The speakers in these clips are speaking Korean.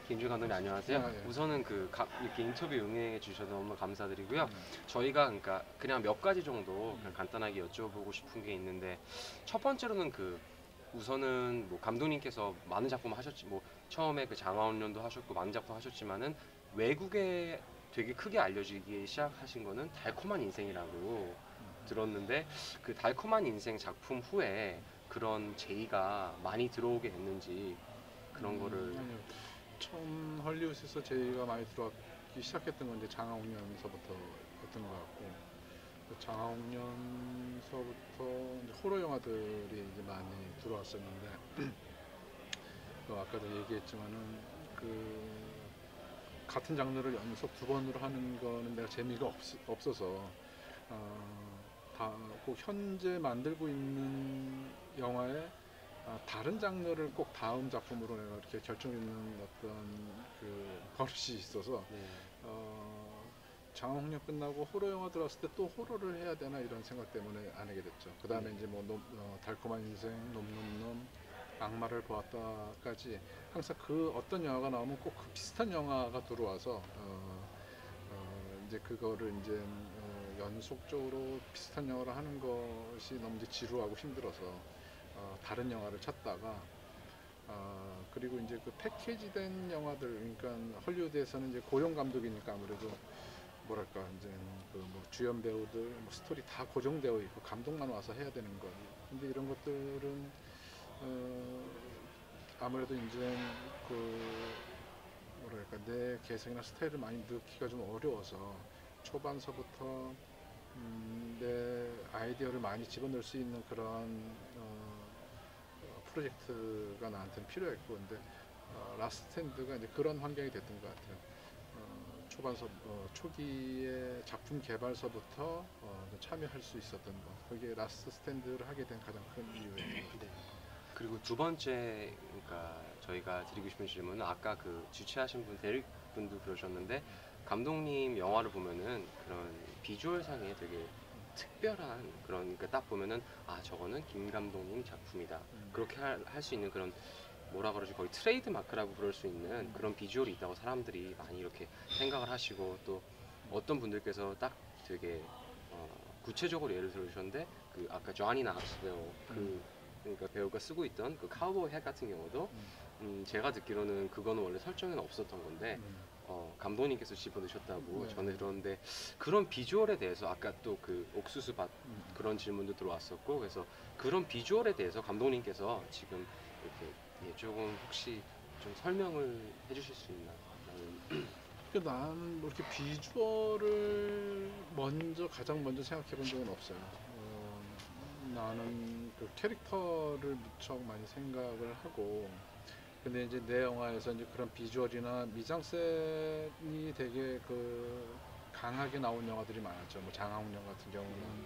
김준 감독님 안녕하세요. 아, 예. 우선은 이렇게 인터뷰 응해 주셔서 너무 감사드리고요. 저희가 그러니까 그냥 몇 가지 정도 그냥 간단하게 여쭤보고 싶은 게 있는데 첫 번째로는 우선은 뭐 감독님께서 많은 작품 하셨지 뭐 처음에 장화홍련도 하셨고 많은 작품 하셨지만은 외국에 되게 크게 알려지기 시작하신 거는 달콤한 인생이라고 들었는데 그 달콤한 인생 작품 후에 그런 제의가 많이 들어오게 됐는지 그런 거를. 아니요. 처음 헐리우드에서 제의가 많이 들어왔기 시작했던 건 이제 장하홍련서부터였던 것 같고, 그 장하홍련서부터 이제 호러 영화들이 이제 많이 들어왔었는데, 그 아까도 얘기했지만은 그 같은 장르를 연속 두 번으로 하는 거는 내가 재미가 없어서 꼭 현재 만들고 있는 영화에 다른 장르를 꼭 다음 작품으로 내가 이렇게 결정짓는 어떤 그 버릇이 있어서 네. 장화홍련 끝나고 호러 영화 들어왔을 때 또 호러를 해야 되나 이런 생각 때문에 안 하게 됐죠. 그 다음에 이제 뭐 달콤한 인생, 놈놈놈, 악마를 보았다까지 항상 그 어떤 영화가 나오면 꼭 그 비슷한 영화가 들어와서 이제 그거를 이제 연속적으로 비슷한 영화를 하는 것이 너무 이제 지루하고 힘들어서 다른 영화를 찾다가 그리고 이제 그 패키지된 영화들, 그러니까 헐리우드에서는 이제 고용 감독이니까 아무래도 뭐랄까 이제 그 뭐 주연 배우들 뭐 스토리 다 고정되어 있고 감독만 와서 해야 되는 거. 근데 이런 것들은 아무래도 이제 그 뭐랄까 내 개성이나 스타일을 많이 넣기가 좀 어려워서 초반서부터 내 아이디어를 많이 집어넣을 수 있는 그런 프로젝트가 나한테는 필요했고, 근데 라스트 스탠드가 이제 그런 환경이 됐던 것 같아요. 초기에 작품 개발서부터 참여할 수 있었던 것, 그게 라스트 스탠드를 하게 된 가장 큰 이유였던 것 네. 같아요. 그리고 두 번째, 그러니까 저희가 드리고 싶은 질문은 아까 주최하신 분 대리 분도 그러셨는데 감독님 영화를 보면은 그런 비주얼상에 되게 특별한 그런 그러니까 딱 보면은 아 저거는 김 감독님 작품이다 그렇게 할 수 있는 그런 뭐라 그러지 거의 트레이드 마크라고 부를 수 있는 그런 비주얼이 있다고 사람들이 많이 이렇게 생각을 하시고 또 어떤 분들께서 딱 되게 구체적으로 예를 들으셨는데 아까 조니 나학스베어 그러니까 배우가 쓰고 있던 그 카우보이 햇 같은 경우도 제가 듣기로는 그거는 원래 설정에는 없었던 건데 감독님께서 집어넣으셨다고 네. 저는 들었는데 그런 비주얼에 대해서 아까 또 옥수수 밭 그런 질문도 들어왔었고 그래서 그런 비주얼에 대해서 감독님께서 지금 이렇게 조금 혹시 좀 설명을 해주실 수 있나? 그러니까 나는 뭐 이렇게 비주얼을 가장 먼저 생각해 본 적은 없어요. 나는 그 캐릭터를 무척 많이 생각을 하고, 근데 이제 내 영화에서 이제 그런 비주얼이나 미장센이 되게 강하게 나온 영화들이 많았죠. 뭐 장하홍련 같은 경우는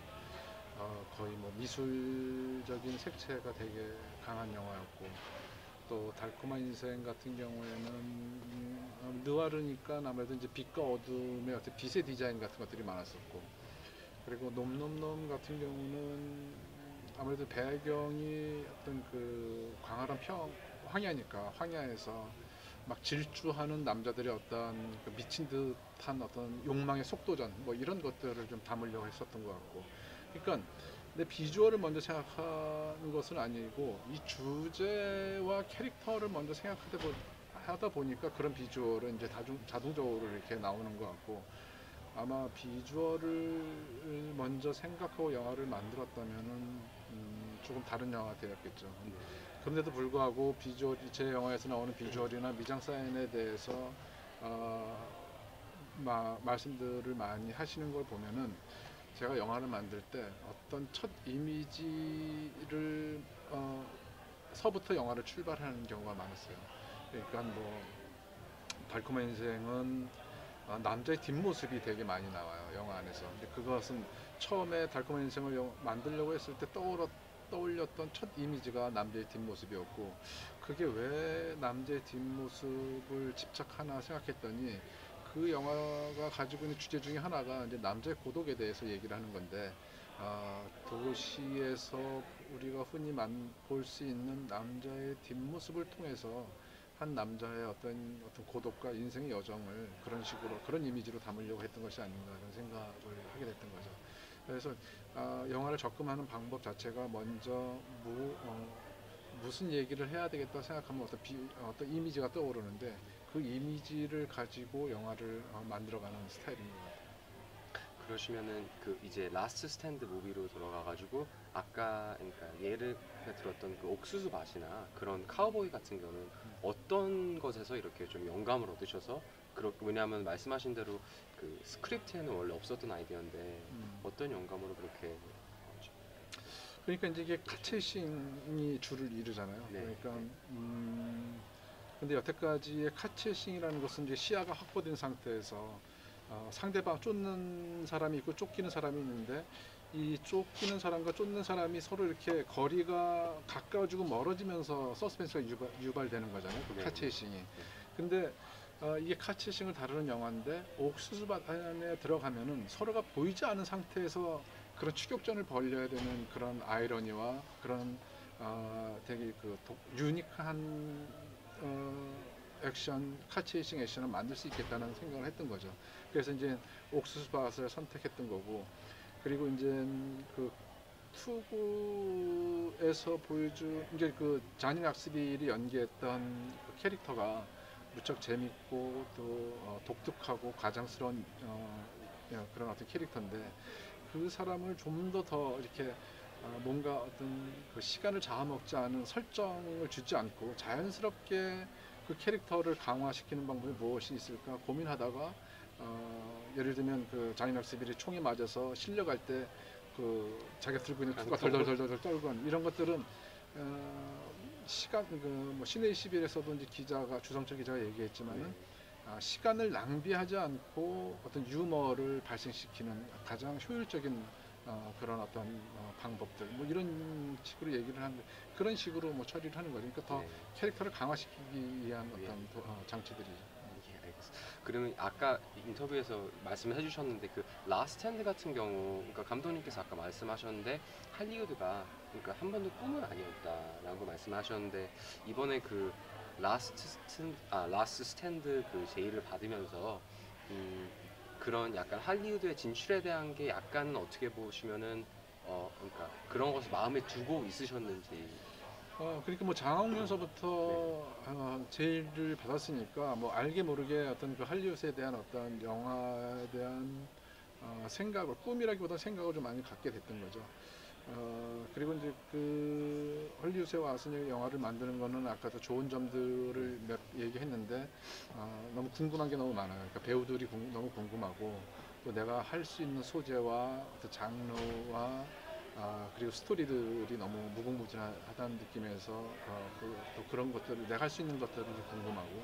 거의 뭐 미술적인 색채가 되게 강한 영화였고, 또 달콤한 인생 같은 경우에는 느와르니까 아무래도 이제 빛과 어둠의 어떤 빛의 디자인 같은 것들이 많았었고, 그리고 놈놈놈 같은 경우는 아무래도 배경이 어떤 그 광활한 황야니까 황야에서 막 질주하는 남자들의 어떤 미친 듯한 어떤 욕망의 속도전 뭐 이런 것들을 좀 담으려고 했었던 것 같고, 그러니까 내 비주얼을 먼저 생각하는 것은 아니고 이 주제와 캐릭터를 먼저 하다 보니까 그런 비주얼은 이제 자동적으로 이렇게 나오는 것 같고, 아마 비주얼을 먼저 생각하고 영화를 만들었다면은 조금 다른 영화가 되었겠죠. 그런데도 불구하고 제 영화에서 나오는 비주얼이나 미장 사인에 대해서 말씀들을 많이 하시는 걸 보면은 제가 영화를 만들 때 어떤 첫 이미지를 서부터 영화를 출발하는 경우가 많았어요. 그러니까 뭐 달콤한 인생은 남자의 뒷모습이 되게 많이 나와요, 영화 안에서. 근데 그것은 처음에 달콤한 인생을 만들려고 했을 때 떠올렸던 첫 이미지가 남자의 뒷모습이었고, 그게 왜 남자의 뒷모습을 집착하나 생각했더니 그 영화가 가지고 있는 주제 중에 하나가 이제 남자의 고독에 대해서 얘기를 하는 건데, 도시에서 우리가 흔히 볼 수 있는 남자의 뒷모습을 통해서 한 남자의 어떤 고독과 인생의 여정을 그런 식으로 그런 이미지로 담으려고 했던 것이 아닌가 이런 생각을 하게 됐던 거죠. 그래서 영화를 접근하는 방법 자체가 먼저 무슨 얘기를 해야 되겠다 생각하면 어떤 이미지가 떠오르는데 그 이미지를 가지고 영화를 만들어가는 스타일인 것 같아요. 그러시면은 그 이제 라스트 스탠드 무비로 돌아가가지고 아까 그러니까 예를 들었던 그 옥수수 맛이나 그런 카우보이 같은 경우는 어떤 것에서 이렇게 좀 영감을 얻으셔서 왜냐하면 말씀하신 대로 그 스크립트에는 원래 없었던 아이디어인데 어떤 영감으로 그렇게 그러니까 이제 이게 카체싱이 주를 이루잖아요. 네. 그러니까 근데 여태까지의 카체싱이라는 것은 이제 시야가 확보된 상태에서 상대방 쫓는 사람이 있고 쫓기는 사람이 있는데 이 쫓기는 사람과 쫓는 사람이 서로 이렇게 거리가 가까워지고 멀어지면서 서스펜스가 유발되는 거잖아요. 그 네. 카체싱이. 근데 이게 카체싱을 다루는 영화인데 옥수수밭 안에 들어가면은 서로가 보이지 않은 상태에서 그런 추격전을 벌여야 되는 그런 아이러니와 그런 되게 유니크한 액션, 카체이싱 액션을 만들 수 있겠다는 생각을 했던 거죠. 그래서 이제 옥수수밭을 선택했던 거고, 그리고 이제 그 투구에서 보여준 이제 그 자니 락스빌이 연기했던 그 캐릭터가 무척 재밌고 또 독특하고 가장스러운 그런 어떤 캐릭터인데 그 사람을 좀 더 이렇게 뭔가 어떤 그 시간을 잡아먹지 않은 설정을 주지 않고 자연스럽게 그 캐릭터를 강화시키는 방법이 무엇이 있을까 고민하다가 예를 들면 그 자니 락스빌이 총에 맞아서 실려갈 때 그 자기가 들고 있는 투가 덜덜덜덜 떨건 이런 것들은 시간 그뭐 시내 21에서도 이제 주성철 기자가 얘기했지만은 시간을 낭비하지 않고 어떤 유머를 발생시키는 가장 효율적인 그런 어떤 방법들 뭐 이런 식으로 얘기를 하는데 그런 식으로 뭐 처리를 하는 거죠. 그러니까 더 네. 캐릭터를 강화시키기 위한 어떤 장치들이. 예, 알겠습니다. 그러면 아까 인터뷰에서 말씀을 해주셨는데 그 라스트 핸드 같은 경우, 그러니까 감독님께서 아까 말씀하셨는데 할리우드가 그러니까 한 번도 꿈은 아니었다라고 말씀하셨는데 이번에 그 라스트 스탠드 그 제의를 받으면서 그런 약간 할리우드의 진출에 대한 게 약간은 어떻게 보시면은 그러니까 그런 것을 마음에 두고 있으셨는지. 그러니까 뭐 장학년서부터 제의를 받았으니까 뭐 알게 모르게 어떤 그 할리우드에 대한 어떤 영화에 대한 생각을 꿈이라기보다 생각을 좀 많이 갖게 됐던 거죠. 그리고 이제 그 헐리우드에 와서 이제 영화를 만드는 거는 아까도 좋은 점들을 몇 얘기했는데 너무 궁금한 게 너무 많아요. 그러니까 배우들이 너무 궁금하고 또 내가 할 수 있는 소재와 또 장르와 그리고 스토리들이 너무 무궁무진하다는 느낌에서 또 그런 것들을 내가 할 수 있는 것들이 궁금하고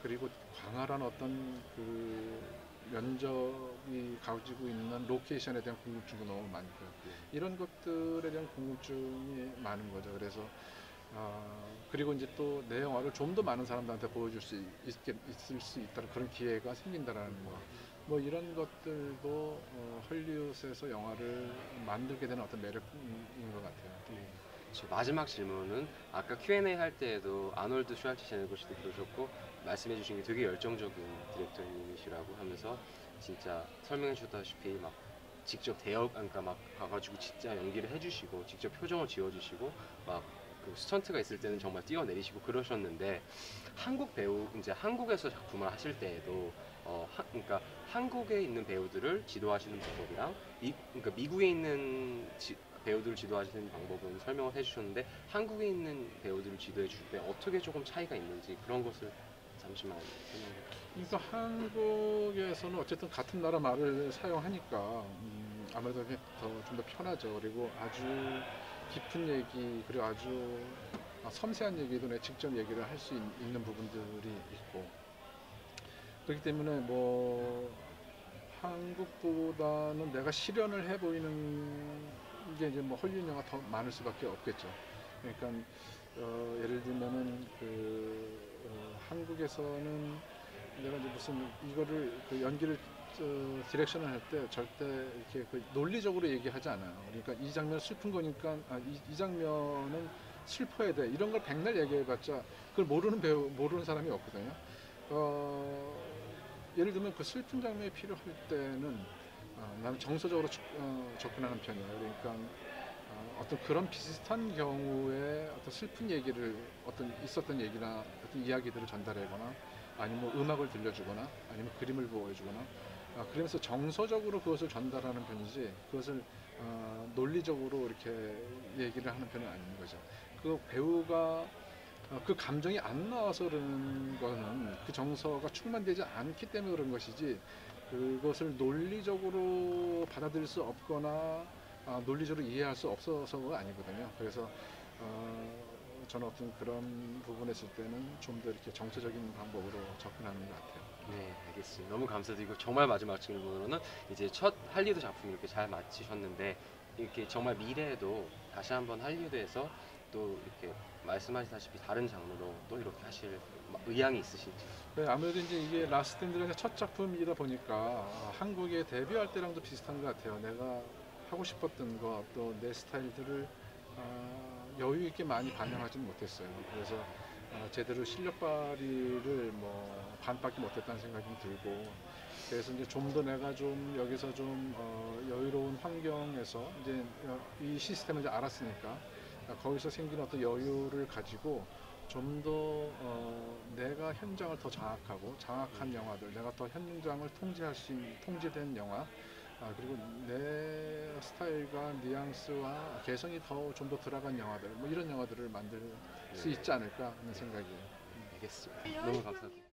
그리고 광활한 어떤 그 면적이 가지고 있는 로케이션에 대한 궁금증도 너무 많고요. 이런 것들에 대한 궁금증이 많은 거죠. 그래서 그리고 이제 또 내 영화를 좀 더 많은 사람들한테 보여줄 수 있을 수 있다는 그런 기회가 생긴다라는 거. 뭐 이런 것들도 헐리우드에서 영화를 만들게 되는 어떤 매력인 것 같아요. 지금 마지막 질문은 아까 Q&A 할 때에도 아놀드 슈왈츠제네거 씨도 그러셨고 말씀해 주신 게 되게 열정적인 디렉터님이시라고 하면서 진짜 설명해 주셨다시피 막 직접 그러니까 막 가가지고 진짜 연기를 해주시고 직접 표정을 지어주시고 막 그 스턴트가 있을 때는 정말 뛰어내리시고 그러셨는데 한국 배우 이제 한국에서 작품을 하실 때에도 그러니까 한국에 있는 배우들을 지도하시는 방법이랑 그러니까 미국에 있는 배우들을 지도하시는 방법은 설명을 해주셨는데 한국에 있는 배우들을 지도해 주실 때 어떻게 조금 차이가 있는지 그런 것을 잠시만 설명해 주세요. 그러니까 한국에서는 어쨌든 같은 나라 말을 사용하니까 아무래도 좀 더 편하죠. 그리고 아주 깊은 얘기 그리고 아주 섬세한 얘기도 내 직접 얘기를 할 수 있는 부분들이 있고 그렇기 때문에 뭐 한국보다는 내가 실현을 해 보이는 게 이제 뭐 헐리우드 영화 더 많을 수밖에 없겠죠. 그러니까 예를 들면은 한국에서는 내가 이제 무슨 이거를 그 연기를 디렉션을 할 때 절대 이렇게 그 논리적으로 얘기하지 않아요. 그러니까 이 장면 슬픈 거니까 이 장면은 슬퍼야 돼 이런 걸 백날 얘기해봤자 그걸 모르는 사람이 없거든요. 예를 들면 그 슬픈 장면이 필요할 때는 나는 정서적으로 접근하는 편이에요. 그러니까 어떤 그런 비슷한 경우에 어떤 슬픈 얘기를 어떤 있었던 얘기나 어떤 이야기들을 전달하거나 아니면 뭐 음악을 들려주거나 아니면 그림을 보여주거나 그러면서 정서적으로 그것을 전달하는 편이지 그것을 논리적으로 이렇게 얘기를 하는 편은 아닌 거죠. 그 배우가 그 감정이 안 나와서 그러는 거는 그 정서가 충만되지 않기 때문에 그런 것이지 그것을 논리적으로 받아들일 수 없거나 논리적으로 이해할 수 없어서가 아니거든요. 그래서 저는 어떤 그런 부분에 있을 때는 좀 더 이렇게 정서적인 방법으로 접근하는 것 같아요. 네, 알겠습니다. 너무 감사드리고 정말 마지막 질문으로는 이제 첫 할리우드 작품 이렇게 잘 마치셨는데 이렇게 정말 미래에도 다시 한번 할리우드에서 또 이렇게 말씀하시다시피 다른 장르로 또 이렇게 하실 의향이 있으신지. 네, 아무래도 이제 이게 라스트엔드가 첫 작품이다 보니까 한국에 데뷔할 때랑도 비슷한 것 같아요. 내가 하고 싶었던 거 또 내 스타일들을 여유 있게 많이 반영하지는 못했어요. 그래서 제대로 실력 발휘를 뭐 반밖에 못했다는 생각이 좀 들고 그래서 이제 좀 더 내가 좀 여기서 좀 여유로운 환경에서 이제 이 시스템을 이제 알았으니까 거기서 생긴 어떤 여유를 가지고 좀 더 내가 현장을 더 장악하고 장악한 영화들, 내가 더 현장을 통제할 수 있는 통제된 영화, 그리고 내 스타일과 뉘앙스와 개성이 더 좀 더 들어간 영화들, 뭐 이런 영화들을 만들 수 있지 않을까 하는 생각이에요. 알겠습니다. 너무 감사드립니다.